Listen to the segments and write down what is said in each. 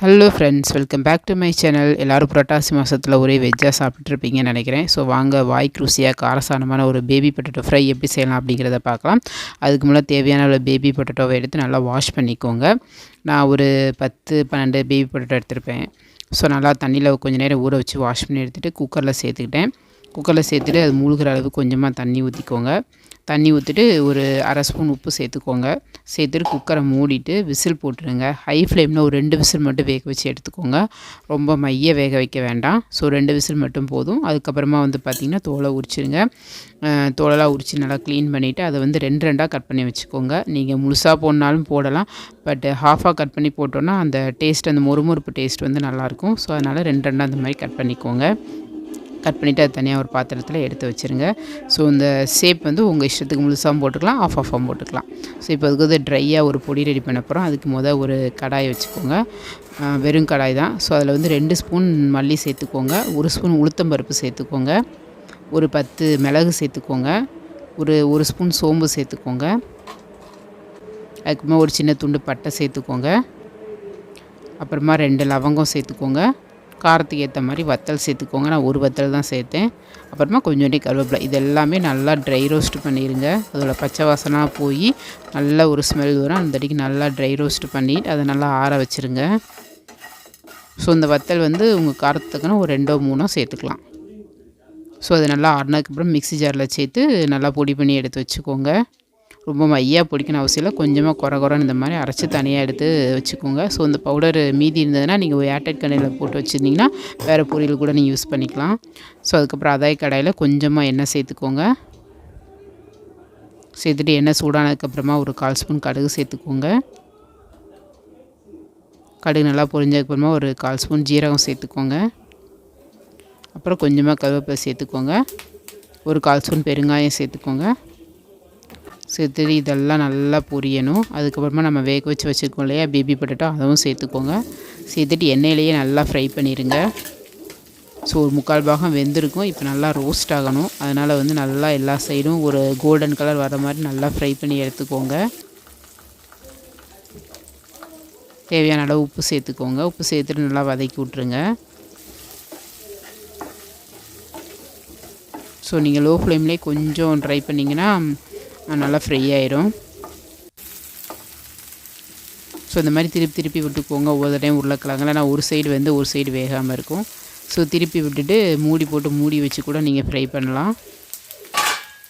Hello friends, welcome back to my channel. எல்லோரும் புரட்டாசி மாதத்தில் ஒரே வெஜ்ஜாக சாப்பிட்ருப்பீங்கன்னு நினைக்கிறேன். ஸோ வாங்க வாய்க்கு ருசியாக காரசாரமான ஒரு பேபி பொட்டேட்டோ ஃப்ரை எப்படி செய்யலாம் அப்படிங்கிறத பார்க்கலாம். அதுக்கு முன்னே தேவையான ஒரு பேபி பொட்டேட்டோவை எடுத்து நல்லா வாஷ் பண்ணிக்கோங்க. நான் ஒரு 10-12 பேபி பொட்டேட்டோ எடுத்திருப்பேன். ஸோ நல்லா தண்ணியில் கொஞ்சம் நேரம் ஊற வச்சு வாஷ் பண்ணி எடுத்துகிட்டு குக்கரில் சேர்த்துக்கிட்டேன். குக்கரில் சேர்த்துட்டு அது மூழ்கிற அளவுக்கு கொஞ்சமாக தண்ணி ஊற்றிக்கோங்க. தண்ணி ஊற்றிட்டு ஒரு அரை ஸ்பூன் உப்பு சேர்த்துக்கோங்க. சேர்த்துட்டு குக்கரை மூடிட்டு விசில் போட்டுருங்க. ஹை ஃப்ளேமில் ஒரு 2 விசில் மட்டும் வேக வச்சு எடுத்துக்கோங்க. ரொம்ப மைய வேக வைக்க வேண்டாம். ஸோ 2 விசில் மட்டும் போதும். அதுக்கப்புறமா பார்த்திங்கன்னா தோலை உரிச்சிருங்க. தோலெல்லாம் உரித்து நல்லா க்ளீன் பண்ணிவிட்டு அதை 2 கட் பண்ணி வச்சுக்கோங்க. நீங்கள் முழுசாக போடனாலும் போடலாம். பட் ஹாஃபாக கட் பண்ணி போட்டோன்னா அந்த டேஸ்ட், அந்த மொறுமொறுப்பு டேஸ்ட் நல்லாயிருக்கும். ஸோ அதனால் 2 அந்த மாதிரி கட் பண்ணிக்கோங்க. கட் பண்ணிவிட்டு அது தனியாக ஒரு பாத்திரத்தில் எடுத்து வச்சுருங்க. ஸோ இந்த ஷேப் உங்கள் இஷ்டத்துக்கு முழுசாகவும் போட்டுக்கலாம், ஆஃபாகவும் போட்டுக்கலாம். ஸோ இப்போ அதுக்கு ட்ரையாக ஒரு பொடி ரெடி பண்ண போகிறோம். அதுக்கு ஒரு கடாயை வச்சுக்கோங்க. வெறும் கடாய் தான். ஸோ அதில் 2 ஸ்பூன் மல்லி சேர்த்துக்கோங்க. 1 ஸ்பூன் உளுத்தம்பருப்பு சேர்த்துக்கோங்க. ஒரு 10 மிளகு சேர்த்துக்கோங்க. ஒரு ஸ்பூன் சோம்பு சேர்த்துக்கோங்க. அதுக்கப்புறமா ஒரு சின்ன துண்டு பட்டை சேர்த்துக்கோங்க. அப்புறமா 2 லவங்கம் சேர்த்துக்கோங்க. காரத்துக்கு ஏற்ற மாதிரி வத்தல் சேர்த்துக்கோங்க. நான் ஒரு வத்தல் தான் சேர்த்தேன். அப்புறமா கொஞ்சோண்டி கருவேப்பிலை. இது எல்லாமே நல்லா ட்ரை ரோஸ்ட் பண்ணிடுங்க. அதோட பச்சை வாசனை போய் நல்ல ஒரு ஸ்மெல் வரும். அந்த அடிக்கு நல்லா ட்ரை ரோஸ்ட் பண்ணி அதை நல்லா ஆற வச்சுருங்க. ஸோ இந்த வத்தல் உங்கள் காரத்துக்குன்னு ஒரு 2-3 சேர்த்துக்கலாம். ஸோ அது நல்லா ஆறினதுக்கப்புறம் மிக்ஸி ஜாரில் சேர்த்து நல்லா பொடி பண்ணி எடுத்து வச்சுக்கோங்க. ரொம்ப மையாக பொடிக்கணும் அவசியம் இல்லை. கொஞ்சமாக குறைன்னு இந்த மாதிரி அரைச்சி தனியாக எடுத்து வச்சுக்கோங்க. ஸோ இந்த பவுடர் மீதி இருந்ததுன்னா நீங்கள் ஒரு ஏர்டைட் கடையில் போட்டு வச்சுருந்தீங்கன்னா வேறு பொரியல் கூட நீங்கள் யூஸ் பண்ணிக்கலாம். ஸோ அதுக்கப்புறம் அதே கடாயில் கொஞ்சமாக எண்ணெய் சேர்த்துக்கோங்க. சேர்த்துட்டு எண்ணெய் சூடானதுக்கப்புறமா ஒரு 1/4 ஸ்பூன் கடுகு சேர்த்துக்கோங்க. கடுகு நல்லா பொரிஞ்சதுக்கப்புறமா ஒரு 1/4 ஸ்பூன் ஜீரகம் சேர்த்துக்கோங்க. அப்புறம் கொஞ்சமாக கருவேப்பிலை சேர்த்துக்கோங்க. ஒரு 1/4 ஸ்பூன் பெருங்காயம் சேர்த்துக்கோங்க. சேர்த்துட்டு இதெல்லாம் நல்லா பொரியணும். அதுக்கப்புறமா நம்ம வேக வச்சு வச்சுருக்கோம் இல்லையா பேபி பொட்டேட்டோ, அதுவும் சேர்த்துக்கோங்க. சேர்த்துட்டு எண்ணெயிலேயே நல்லா ஃப்ரை பண்ணிடுங்க. ஸோ ஒரு 3/4 பாகம் வெந்திருக்கும். இப்போ நல்லா ரோஸ்ட் ஆகணும். அதனால் நல்லா எல்லா சைடும் ஒரு கோல்டன் கலர் வர மாதிரி நல்லா ஃப்ரை பண்ணி எடுத்துக்கோங்க. தேவையான அளவு உப்பு சேர்த்துக்கோங்க. உப்பு சேர்த்துட்டு நல்லா வதக்கி விட்ருங்க. ஸோ நீங்கள் லோ ஃப்ளேம்லேயே கொஞ்சம் ட்ரை பண்ணிங்கன்னா நல்லா ஃப்ரை ஆயிரும். ஸோ இந்த மாதிரி திருப்பி விட்டுக்கோங்க. ஒவ்வொரு டைம் உருளைக்கிழங்குல நான் ஒரு சைடு ஒரு சைடு வேகாமல் இருக்கும். ஸோ திருப்பி விட்டுட்டு மூடி வச்சு கூட நீங்கள் ஃப்ரை பண்ணலாம்.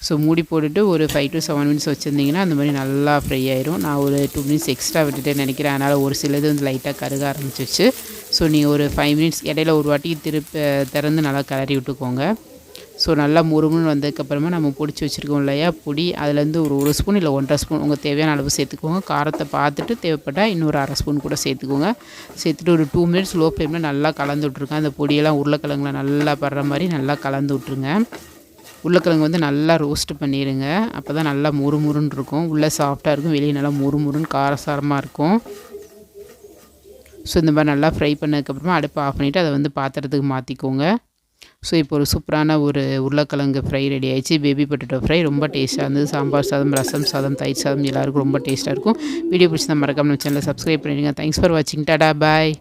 ஸோ மூடி போட்டுட்டு ஒரு 5 to 7 மினிட்ஸ் வச்சுருந்தீங்கன்னா அந்த மாதிரி நல்லா ஃப்ரை ஆயிரும். நான் ஒரு 2 மினிட்ஸ் எக்ஸ்ட்ரா விட்டுட்டேன்னு நினைக்கிறேன். அதனால் ஒரு சிலது லைட்டாக கருக ஆரம்பிச்சிச்சு. ஸோ நீங்கள் ஒரு 5 மினிட்ஸ் இடையில ஒரு வாட்டி திறந்து நல்லா கிளறி விட்டுக்கோங்க. ஸோ நல்லா முறுமுன்னு வந்ததுக்கப்புறமா நம்ம பொடிச்சு வச்சுருக்கோம் இல்லையா பொடி, அதுலேருந்து ஒரு ஸ்பூன் இல்லை 1/2 ஸ்பூன் உங்கள் தேவையான அளவு சேர்த்துக்கோங்க. காரத்தை பார்த்துட்டு தேவைப்பட்டால் இன்னொரு அரை ஸ்பூன் கூட சேர்த்துக்கோங்க. சேர்த்துட்டு ஒரு 2 மினிட்ஸ் லோ ஃப்ளேமில் நல்லா கலந்து விட்ருங்க. அந்த பொடியெல்லாம் உருளைக்கிழங்குல நல்லா படுற மாதிரி நல்லா கலந்து விட்ருங்க. உருளைக்கிழங்கு நல்லா ரோஸ்ட் பண்ணிடுங்க. அப்போ தான் நல்லா முறுமுறுன்னு இருக்கும். உள்ளே சாஃப்டாக இருக்கும், வெளியே நல்லா முறுமுறுன்னு காரசாரமாக இருக்கும். ஸோ இந்த மாதிரி நல்லா ஃப்ரை பண்ணதுக்கப்புறமா அடுப்பை ஆஃப் பண்ணிவிட்டு அதை பாத்திரத்துக்கு மாற்றிக்கோங்க. ஸோ இப்போ ஒரு சூப்பரான ஒரு உருளைக்கிழங்கு ஃப்ரை ரெடி ஆயிடுச்சு. பேபி பொட்டேட்டோ ஃப்ரை ரொம்ப டேஸ்ட்டாக இருந்தது. சாம்பார் சாதம், ரசம் சாதம், தயிர் சாதம் எல்லாருக்கும் ரொம்ப டேஸ்ட்டாக இருக்கும். வீடியோ பிடிச்சி தான் மறக்காம நம்ம சேனலை சப்ஸ்கிரைப் பண்ணிடுங்க. தேங்க்ஸ் ஃபார் வாட்சிங். டாடா பாய்.